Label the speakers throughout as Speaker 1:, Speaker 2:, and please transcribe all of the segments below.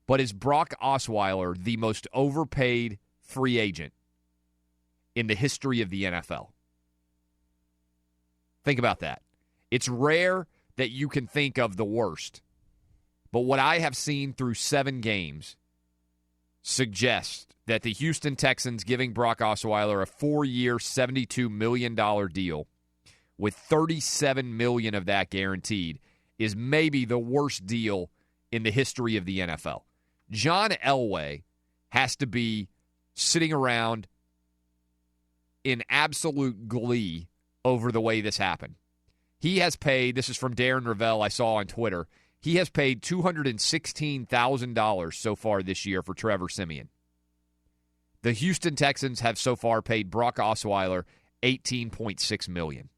Speaker 1: but is Brock Osweiler the most overpaid free agent in the history of the NFL? Think about that. It's rare that you can think of the worst, but what I have seen through 7 games suggests that the Houston Texans giving Brock Osweiler a 4-year, $72 million deal with $37 million of that guaranteed is maybe the worst deal in the history of the NFL. John Elway has to be sitting around in absolute glee over the way this happened. He has paid, this is from Darren Ravel I saw on Twitter, he has paid $216,000 so far this year for Trevor Siemian. The Houston Texans have so far paid Brock Osweiler $18.6 million.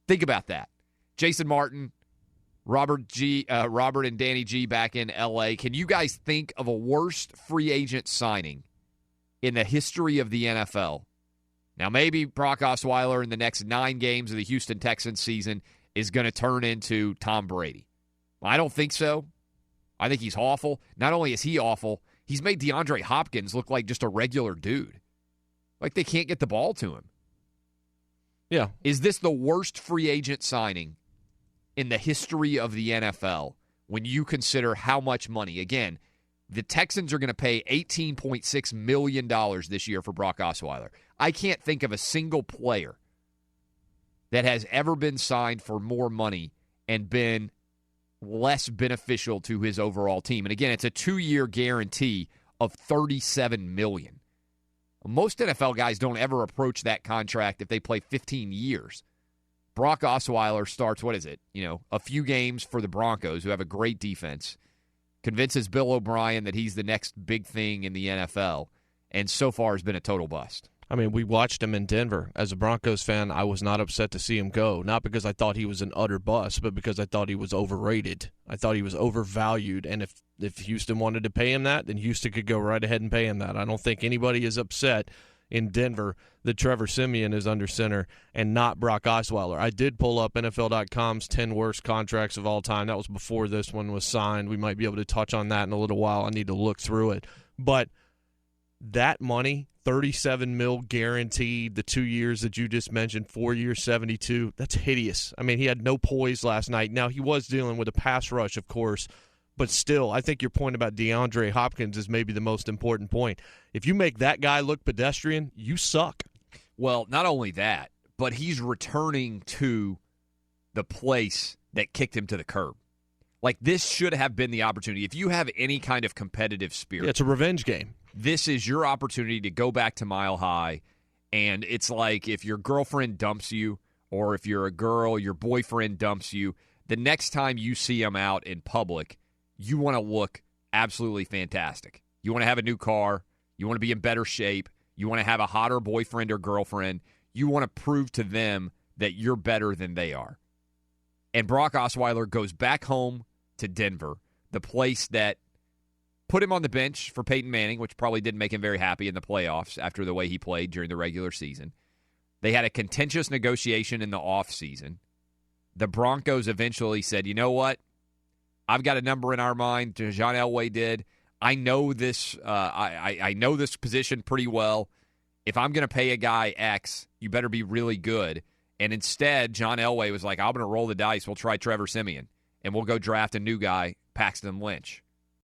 Speaker 1: Think about that. Jason Martin, Robert and Danny G back in L.A. Can you guys think of a worst free agent signing in the history of the NFL? Now, maybe Brock Osweiler in the next 9 games of the Houston Texans season is going to turn into Tom Brady. I don't think so. I think he's awful. Not only is he awful, he's made DeAndre Hopkins look like just a regular dude. Like they can't get the ball to him.
Speaker 2: Yeah.
Speaker 1: Is this the worst free agent signing in the history of the NFL when you consider how much money? Again, the Texans are going to pay $18.6 million this year for Brock Osweiler. I can't think of a single player that has ever been signed for more money and been less beneficial to his overall team. And again, it's a 2-year guarantee of $37 million. Most NFL guys don't ever approach that contract if they play 15 years. Brock Osweiler starts, a few games for the Broncos, who have a great defense, convinces Bill O'Brien that he's the next big thing in the NFL, and so far has been a total bust.
Speaker 2: I mean, we watched him in Denver. As a Broncos fan, I was not upset to see him go, not because I thought he was an utter bust, but because I thought he was overrated. I thought he was overvalued, and if Houston wanted to pay him that, then Houston could go right ahead and pay him that. I don't think anybody is upset in Denver that Trevor Siemian is under center and not Brock Osweiler. I did pull up NFL.com's 10 worst contracts of all time. That was before this one was signed. We might be able to touch on that in a little while. I need to look through it. But that money, $37 million guaranteed, the 2 years that you just mentioned, 4 years, $72, that's hideous. I mean, he had no poise last night. Now, he was dealing with a pass rush, of course, but still, I think your point about DeAndre Hopkins is maybe the most important point. If you make that guy look pedestrian, you suck.
Speaker 1: Well, not only that, but he's returning to the place that kicked him to the curb. Like, this should have been the opportunity. If you have any kind of competitive spirit.
Speaker 2: Yeah, it's a revenge game.
Speaker 1: This is your opportunity to go back to Mile High, and it's like if your girlfriend dumps you, or if you're a girl, your boyfriend dumps you, the next time you see him out in public, you want to look absolutely fantastic. You want to have a new car. You want to be in better shape. You want to have a hotter boyfriend or girlfriend. You want to prove to them that you're better than they are. And Brock Osweiler goes back home to Denver, the place that put him on the bench for Peyton Manning, which probably didn't make him very happy in the playoffs after the way he played during the regular season. They had a contentious negotiation in the offseason. The Broncos eventually said, you know what? I've got a number in our mind. John Elway did. I know this. I know this position pretty well. If I'm going to pay a guy X, you better be really good. And instead, John Elway was like, I'm going to roll the dice. We'll try Trevor Siemian, and we'll go draft a new guy, Paxton Lynch.